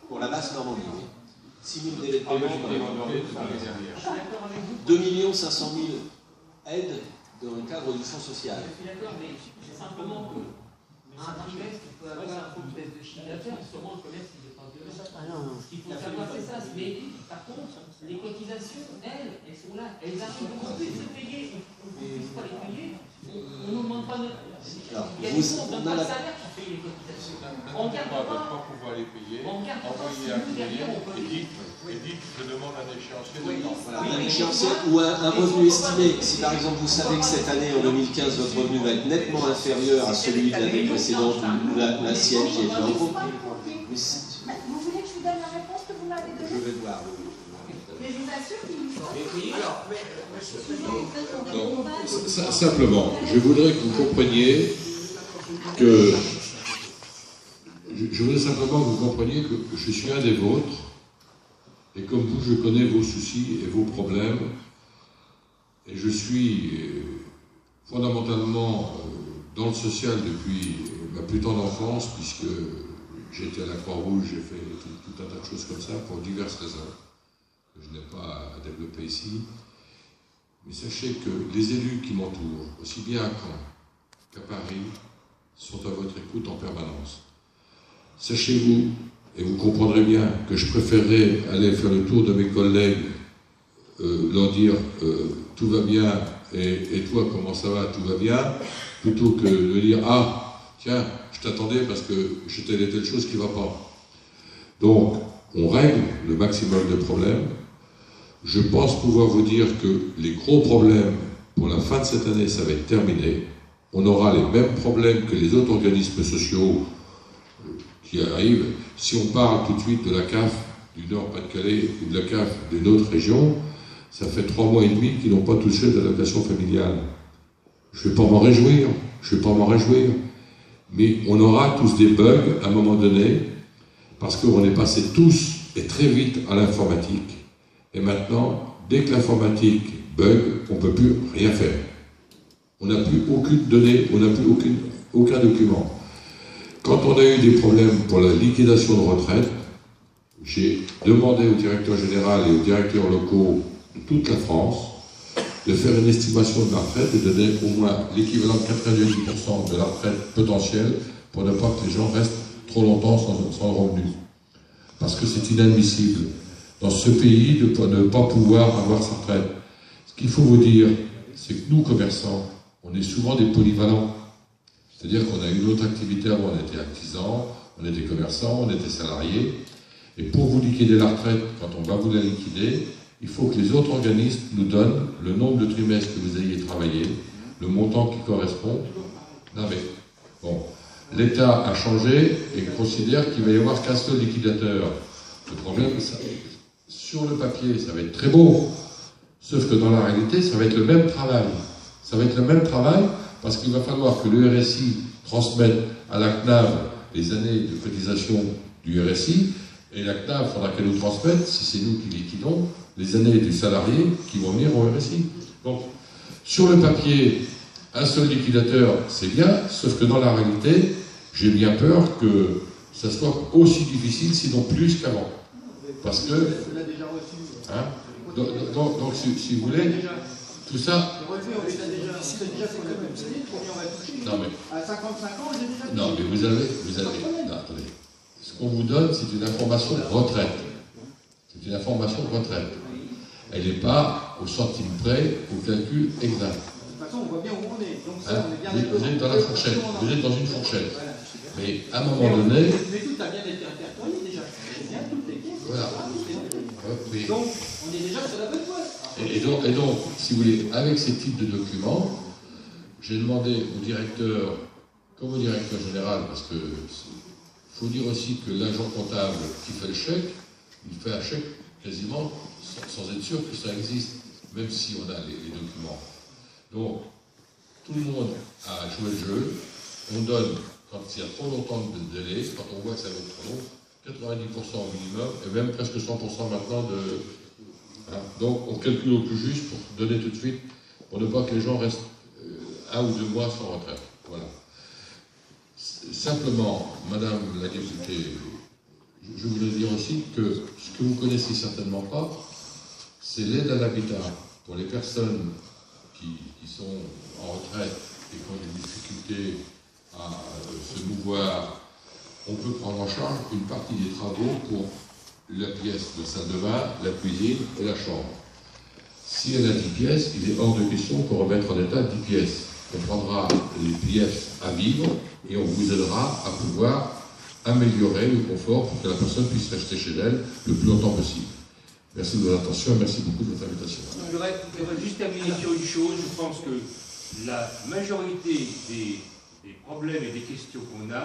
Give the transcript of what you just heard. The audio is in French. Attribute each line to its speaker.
Speaker 1: Pour la basse Normandie, oui. 6 000 délais de paiement. 2 500 000 aides dans le cadre du fonds social.
Speaker 2: Je suis d'accord, mais simplement un trimestre peut avoir une baisse de chiffre d'affaires, sûrement le commerce il est pas violent. Ce qu'il faut savoir c'est ça, mais par contre, les cotisations, elles sont là, elles arrivent, on peut les payer, on ne puisse pas les payer, on ne nous demande pas de... Il y a des fonds, on ne donne pas le salaire pour payer les cotisations. On ne garde pas
Speaker 3: pouvoir les payer,
Speaker 2: on garde pas,
Speaker 3: envoyer un courrier et dites je demande un échéancier de temps.
Speaker 1: Voilà, un échéancier ou un revenu estimé. Si par exemple vous savez que cette année, en 2015, votre revenu va être nettement inférieur à celui de l'année précédente ou la sienne qui est en gros.
Speaker 4: Vous voulez que je vous donne la réponse que vous m'avez donnée?
Speaker 1: Je vais voir.
Speaker 4: Mais je vous assure qu'il
Speaker 5: Non, simplement, je voudrais que vous compreniez que je suis un des vôtres, et comme vous, je connais vos soucis et vos problèmes, et je suis fondamentalement dans le social depuis ma plus tendre enfance, puisque j'étais à la Croix-Rouge, j'ai fait tout un tas de choses comme ça, pour diverses raisons, que je n'ai pas à développer ici. Mais sachez que les élus qui m'entourent, aussi bien à Caen qu'à Paris, sont à votre écoute en permanence. Sachez-vous, et vous comprendrez bien, que je préférerais aller faire le tour de mes collègues, leur dire tout va bien, et toi comment ça va, tout va bien, plutôt que de dire ah, tiens, je t'attendais parce que j'ai telle et telle chose qui ne va pas. Donc, on règle le maximum de problèmes. Je pense pouvoir vous dire que les gros problèmes pour la fin de cette année, ça va être terminé. On aura les mêmes problèmes que les autres organismes sociaux qui arrivent. Si on parle tout de suite de la CAF du Nord-Pas-de-Calais ou de la CAF d'une autre région, ça fait 3 mois et demi qu'ils n'ont pas touché d'allocation familiale. Je ne vais pas m'en réjouir, mais on aura tous des bugs à un moment donné, parce qu'on est passé tous et très vite à l'informatique. Et maintenant, dès que l'informatique bug, on ne peut plus rien faire. On n'a plus aucune donnée, on n'a plus aucun document. Quand on a eu des problèmes pour la liquidation de retraite, j'ai demandé au directeur général et aux directeurs locaux de toute la France de faire une estimation de la retraite et de donner au moins l'équivalent de 90% de la retraite potentielle pour ne pas que les gens restent trop longtemps sans revenu. Parce que c'est inadmissible dans ce pays de ne pas pouvoir avoir sa retraite. Ce qu'il faut vous dire, c'est que nous, commerçants, on est souvent des polyvalents. C'est-à-dire qu'on a une autre activité avant, on était artisans, on était commerçants, on était salariés. Et pour vous liquider la retraite, quand on va vous la liquider, il faut que les autres organismes nous donnent le nombre de trimestres que vous ayez travaillé, le montant qui correspond. Non mais, bon, l'État a changé et considère qu'il va y avoir qu'un seul liquidateur. Le problème, sur le papier, ça va être très beau, sauf que dans la réalité, ça va être le même travail. Ça va être le même travail parce qu'il va falloir que le RSI transmette à la CNAV les années de cotisation du RSI, et la CNAV, il faudra qu'elle nous transmette, si c'est nous qui liquidons, les années du salarié qui vont venir au RSI. Donc, sur le papier, un seul liquidateur, c'est bien, sauf que dans la réalité, j'ai bien peur que ça soit aussi difficile, sinon plus qu'avant. Parce que... Hein, donc si vous voulez, tout ça... Non mais... À 55 ans, j'ai déjà... Non mais vous avez... Non, attendez. Ce qu'on vous donne, c'est une information retraite. C'est une information retraite. Elle n'est pas au centime près, au calcul exact. De toute façon, on voit bien où on est. Donc ça, on est bien vous êtes dans la fourchette. Vous êtes dans une fourchette. Mais à un moment donné...
Speaker 2: Mais tout a bien été interpellé déjà. Bien toutes les caisses.
Speaker 5: Voilà.
Speaker 2: Donc, on est déjà sur la bonne voie.
Speaker 5: Et donc, si vous voulez, avec ces types de documents, j'ai demandé au directeur, comme au directeur général, parce que il faut dire aussi que l'agent comptable qui fait le chèque, il fait un chèque quasiment sans être sûr que ça existe, même si on a les documents. Donc, tout le monde a joué le jeu, on donne, quand il y a trop longtemps de délai, quand on voit que ça va être trop long, 90% au minimum, et même presque 100% maintenant de... Hein, donc, on calcule au plus juste pour donner tout de suite, pour ne pas que les gens restent 1 ou 2 mois sans retraite. Voilà. Simplement, Madame la députée, je je voulais dire aussi que ce que vous connaissez certainement pas, c'est l'aide à l'habitat pour les personnes qui sont en retraite et qui ont des difficultés à se mouvoir. On peut prendre en charge une partie des travaux pour la pièce de salle de bain, la cuisine et la chambre. Si elle a 10 pièces, il est hors de question qu'on remette en état 10 pièces. On prendra les pièces à vivre et on vous aidera à pouvoir améliorer le confort pour que la personne puisse rester chez elle le plus longtemps possible. Merci de votre attention et merci beaucoup de votre invitation.
Speaker 6: Je voudrais juste terminer sur une chose. Je pense que la majorité des problèmes et des questions qu'on a